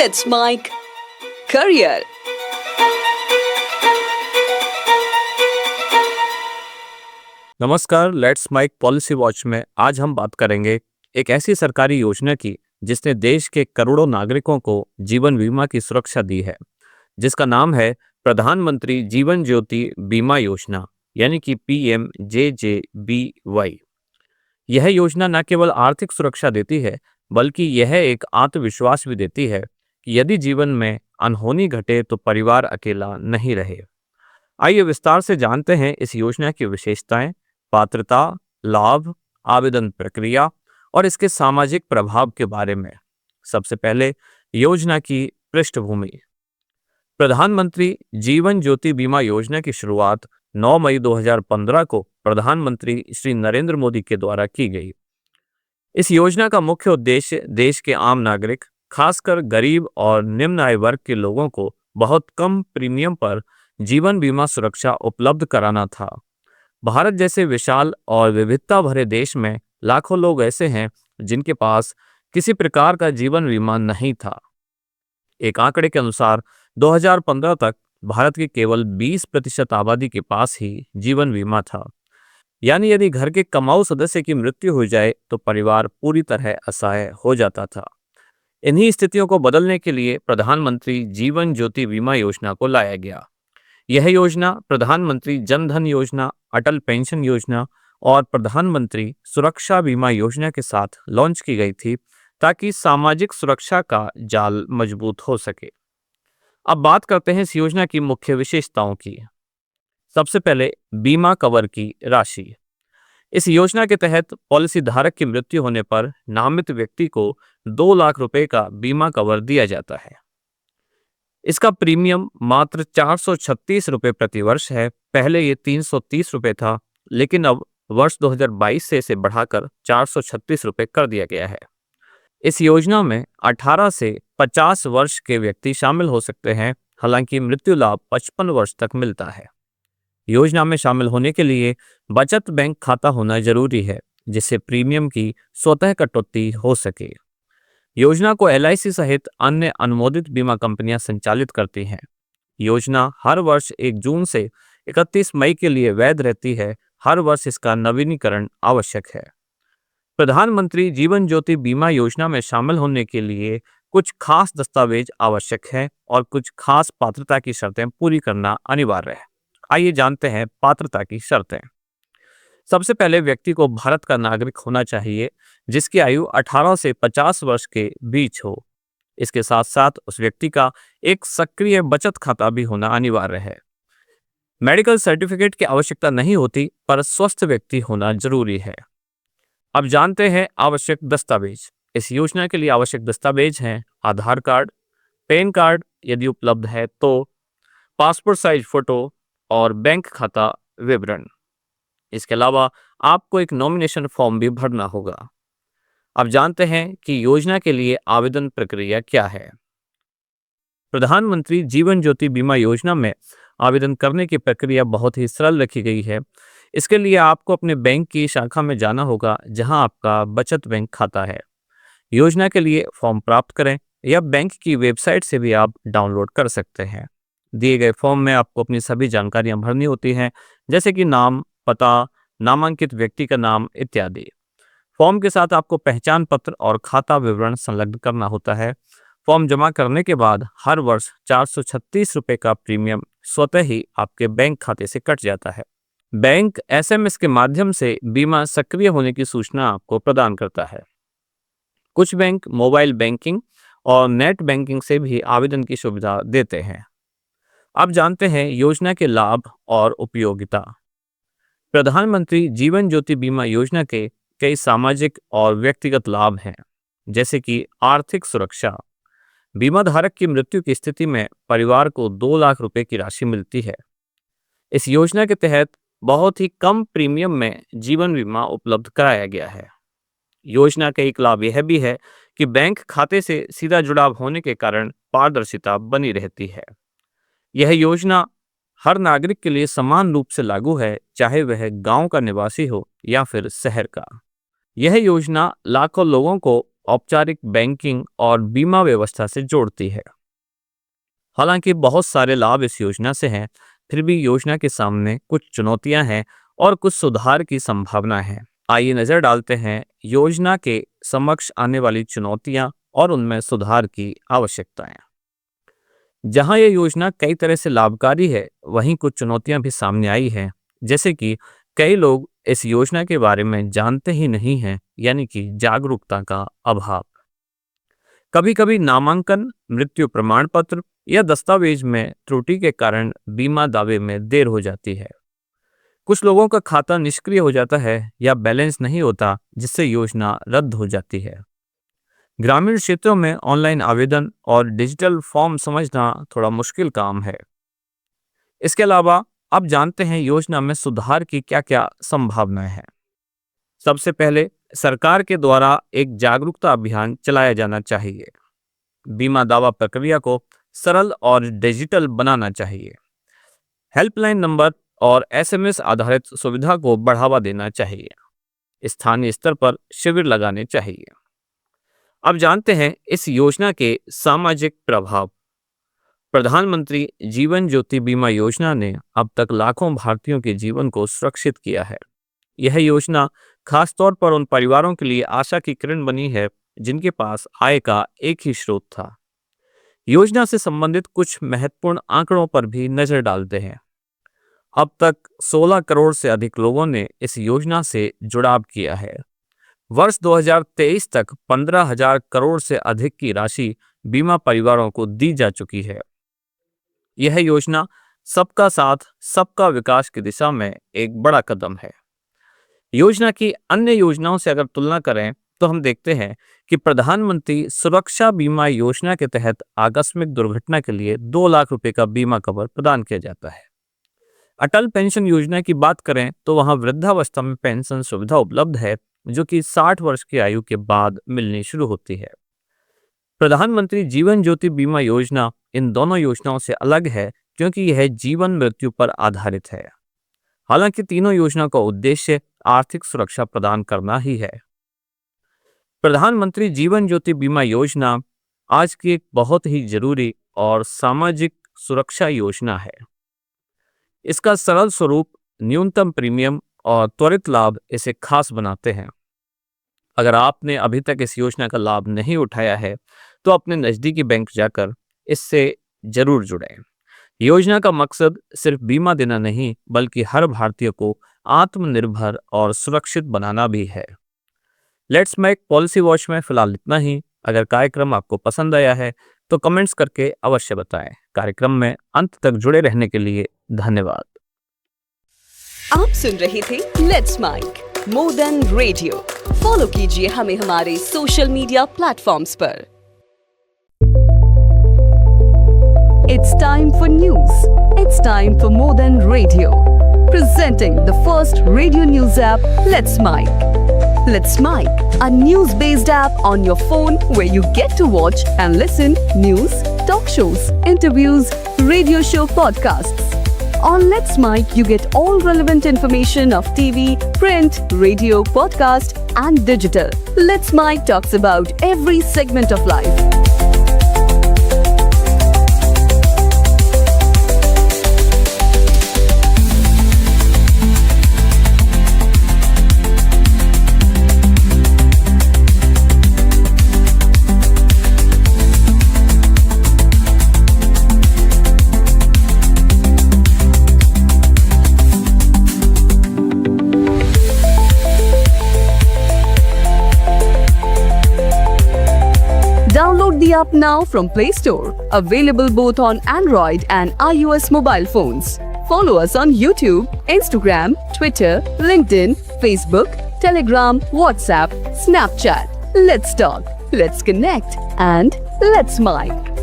Let's Mike Career. नमस्कार। Let's mic policy watch में आज हम बात करेंगे एक ऐसी सरकारी योजना की जिसने देश के करोड़ों नागरिकों को जीवन बीमा की सुरक्षा दी है, जिसका नाम है प्रधानमंत्री जीवन ज्योति बीमा योजना यानी कि PMJJBY। यह योजना न केवल आर्थिक सुरक्षा देती है बल्कि यह एक आत्मविश्वास भी देती है कि यदि जीवन में अनहोनी घटे तो परिवार अकेला नहीं रहे। आइए विस्तार से जानते हैं इस योजना की विशेषताएं, पात्रता, लाभ, आवेदन प्रक्रिया और इसके सामाजिक प्रभाव के बारे में। सबसे पहले योजना की पृष्ठभूमि। प्रधानमंत्री जीवन ज्योति बीमा योजना की शुरुआत 9 मई 2015 को प्रधानमंत्री श्री नरेंद्र मोदी के द्वारा की गई। इस योजना का मुख्य उद्देश्य देश के आम नागरिक, खासकर गरीब और निम्न आय वर्ग के लोगों को बहुत कम प्रीमियम पर जीवन बीमा सुरक्षा उपलब्ध कराना था। भारत जैसे विशाल और विविधता भरे देश में लाखों लोग ऐसे हैं जिनके पास किसी प्रकार का जीवन बीमा नहीं था। एक आंकड़े के अनुसार 2015 तक भारत की केवल 20% आबादी के पास ही जीवन बीमा था, यानी यदि घर के कमाऊ सदस्य की मृत्यु हो जाए तो परिवार पूरी तरह असहाय हो जाता था। इन्हीं स्थितियों को बदलने के लिए प्रधानमंत्री जीवन ज्योति बीमा योजना को लाया गया। यह योजना प्रधानमंत्री जन धन योजना, अटल पेंशन योजना और प्रधानमंत्री सुरक्षा बीमा योजना के साथ लॉन्च की गई थी ताकि सामाजिक सुरक्षा का जाल मजबूत हो सके। अब बात करते हैं इस योजना की मुख्य विशेषताओं की। सबसे पहले बीमा कवर की राशि। इस योजना के तहत पॉलिसी धारक की मृत्यु होने पर नामित व्यक्ति को 2 लाख रुपए का बीमा कवर दिया जाता है। इसका प्रीमियम मात्र 436 रुपए प्रति वर्ष है। पहले ये 330 रुपए था, लेकिन अब वर्ष 2022 से इसे बढ़ाकर 436 रुपए कर दिया गया है। इस योजना में 18 से 50 वर्ष के व्यक्ति शामिल हो सकते हैं, हालांकि मृत्यु लाभ 55 वर्ष तक मिलता है। योजना में शामिल होने के लिए बचत बैंक खाता होना जरूरी है, जिससे प्रीमियम की स्वतः कटौती हो सके। योजना को LIC सहित अन्य अनुमोदित बीमा कंपनियां संचालित करती हैं। योजना हर वर्ष 1 जून से 31 मई के लिए वैध रहती है। हर वर्ष इसका नवीनीकरण आवश्यक है। प्रधानमंत्री जीवन ज्योति बीमा योजना में शामिल होने के लिए कुछ खास दस्तावेज आवश्यक है और कुछ खास पात्रता की शर्तें पूरी करना अनिवार्य है। आइए जानते हैं पात्रता की शर्तें। सबसे पहले व्यक्ति को भारत का नागरिक होना चाहिए जिसकी आयु 18 से 50 वर्ष के बीच हो। इसके साथ साथ उस व्यक्ति का एक सक्रिय बचत खाता भी होना अनिवार्य है। मेडिकल सर्टिफिकेट की आवश्यकता नहीं होती, पर स्वस्थ व्यक्ति होना जरूरी है। अब जानते हैं आवश्यक दस्तावेज। इस योजना के लिए आवश्यक दस्तावेज हैं आधार कार्ड, पैन कार्ड यदि उपलब्ध है तो, पासपोर्ट साइज फोटो और बैंक खाता विवरण। इसके अलावा आपको एक नॉमिनेशन फॉर्म भी भरना होगा। अब जानते हैं कि योजना के लिए आवेदन प्रक्रिया क्या है। प्रधानमंत्री जीवन ज्योति बीमा योजना में आवेदन करने की प्रक्रिया बहुत ही सरल रखी गई है। इसके लिए आपको अपने बैंक की शाखा में जाना होगा जहां आपका बचत बैंक खाता है। योजना के लिए फॉर्म प्राप्त करें या बैंक की वेबसाइट से भी आप डाउनलोड कर सकते हैं। दिए गए फॉर्म में आपको अपनी सभी जानकारियां भरनी होती हैं, जैसे कि नाम, पता, नामांकित व्यक्ति का नाम इत्यादि। फॉर्म के साथ आपको पहचान पत्र और खाता विवरण संलग्न करना होता है। फॉर्म जमा करने के बाद हर वर्ष 436 रुपए का प्रीमियम स्वतः ही आपके बैंक खाते से कट जाता है। बैंक SMS के माध्यम से बीमा सक्रिय होने की सूचना आपको प्रदान करता है। कुछ बैंक मोबाइल बैंकिंग और नेट बैंकिंग से भी आवेदन की सुविधा देते हैं। अब जानते हैं योजना के लाभ और उपयोगिता। प्रधानमंत्री जीवन ज्योति बीमा योजना के कई सामाजिक और व्यक्तिगत लाभ हैं, जैसे कि आर्थिक सुरक्षा। बीमा धारक की मृत्यु की स्थिति में परिवार को 2 लाख रुपए की राशि मिलती है। इस योजना के तहत बहुत ही कम प्रीमियम में जीवन बीमा उपलब्ध कराया गया है। योजना का एक लाभ यह भी है कि बैंक खाते से सीधा जुड़ाव होने के कारण पारदर्शिता बनी रहती है। यह योजना हर नागरिक के लिए समान रूप से लागू है, चाहे वह गांव का निवासी हो या फिर शहर का। यह योजना लाखों लोगों को औपचारिक बैंकिंग और बीमा व्यवस्था से जोड़ती है। हालांकि बहुत सारे लाभ इस योजना से हैं, फिर भी योजना के सामने कुछ चुनौतियां हैं और कुछ सुधार की संभावना है। आइए नजर डालते हैं योजना के समक्ष आने वाली चुनौतियां और उनमें सुधार की आवश्यकताएं। जहां यह योजना कई तरह से लाभकारी है, वहीं कुछ चुनौतियां भी सामने आई हैं, जैसे कि कई लोग इस योजना के बारे में जानते ही नहीं हैं, यानी कि जागरूकता का अभाव। कभी कभी नामांकन, मृत्यु प्रमाण पत्र या दस्तावेज में त्रुटि के कारण बीमा दावे में देर हो जाती है। कुछ लोगों का खाता निष्क्रिय हो जाता है या बैलेंस नहीं होता, जिससे योजना रद्द हो जाती है। ग्रामीण क्षेत्रों में ऑनलाइन आवेदन और डिजिटल फॉर्म समझना थोड़ा मुश्किल काम है। इसके अलावा अब जानते हैं योजना में सुधार की क्या क्या संभावनाएं हैं। सबसे पहले सरकार के द्वारा एक जागरूकता अभियान चलाया जाना चाहिए। बीमा दावा प्रक्रिया को सरल और डिजिटल बनाना चाहिए। हेल्पलाइन नंबर और एसएमएस आधारित सुविधा को बढ़ावा देना चाहिए। स्थानीय स्तर पर शिविर लगाने चाहिए। अब जानते हैं इस योजना के सामाजिक प्रभाव। प्रधानमंत्री जीवन ज्योति बीमा योजना ने अब तक लाखों भारतीयों के जीवन को सुरक्षित किया है। यह योजना खासतौर पर उन परिवारों के लिए आशा की किरण बनी है जिनके पास आय का एक ही स्रोत था। योजना से संबंधित कुछ महत्वपूर्ण आंकड़ों पर भी नजर डालते हैं। अब तक 16 करोड़ से अधिक लोगों ने इस योजना से जुड़ाव किया है। वर्ष 2023 तक 15,000 करोड़ से अधिक की राशि बीमा परिवारों को दी जा चुकी है। यह योजना सबका साथ सबका विकास की दिशा में एक बड़ा कदम है। योजना की अन्य योजनाओं से अगर तुलना करें तो हम देखते हैं कि प्रधानमंत्री सुरक्षा बीमा योजना के तहत आकस्मिक दुर्घटना के लिए 2 लाख रुपए का बीमा कवर प्रदान किया जाता है। अटल पेंशन योजना की बात करें तो वहां वृद्धावस्था में पेंशन सुविधा उपलब्ध है, जो कि 60 वर्ष की आयु के बाद मिलनी शुरू होती है। प्रधानमंत्री जीवन ज्योति बीमा योजना इन दोनों योजनाओं से अलग है, क्योंकि यह जीवन मृत्यु पर आधारित है। हालांकि तीनों योजनाओं का उद्देश्य आर्थिक सुरक्षा प्रदान करना ही है। प्रधानमंत्री जीवन ज्योति बीमा योजना आज की एक बहुत ही जरूरी और सामाजिक सुरक्षा योजना है। इसका सरल स्वरूप, न्यूनतम प्रीमियम और त्वरित लाभ इसे खास बनाते हैं। अगर आपने अभी तक इस योजना का लाभ नहीं उठाया है तो अपने नज़दीकी बैंक जाकर इससे जरूर जुड़ें। योजना का मकसद सिर्फ बीमा देना नहीं, बल्कि हर भारतीय को आत्मनिर्भर और सुरक्षित बनाना भी है। लेट्स मेक पॉलिसी वॉच में फिलहाल इतना ही। अगर कार्यक्रम आपको पसंद आया है तो कमेंट्स करके अवश्य बताएं। कार्यक्रम में अंत तक जुड़े रहने के लिए धन्यवाद। आप सुन रहे थे let's mic more than radio. Follow कीजिए हमें हमारे सोशल मीडिया प्लेटफॉर्म्स पर। It's time for news. It's time for More Than Radio. Presenting the first radio news app, Let's Mic. Let's Mic, a news-based app on your phone where you get to watch and listen news, talk shows, interviews, radio show podcasts. On Let's Mic, you get all relevant information of TV, print, radio, podcast, and digital. Let's Mic talks about every segment of life. Download the app now from Play Store. Available both on Android and iOS mobile phones. Follow us on YouTube, Instagram, Twitter, LinkedIn, Facebook, Telegram, WhatsApp, Snapchat. Let's talk, let's connect, and let's mic.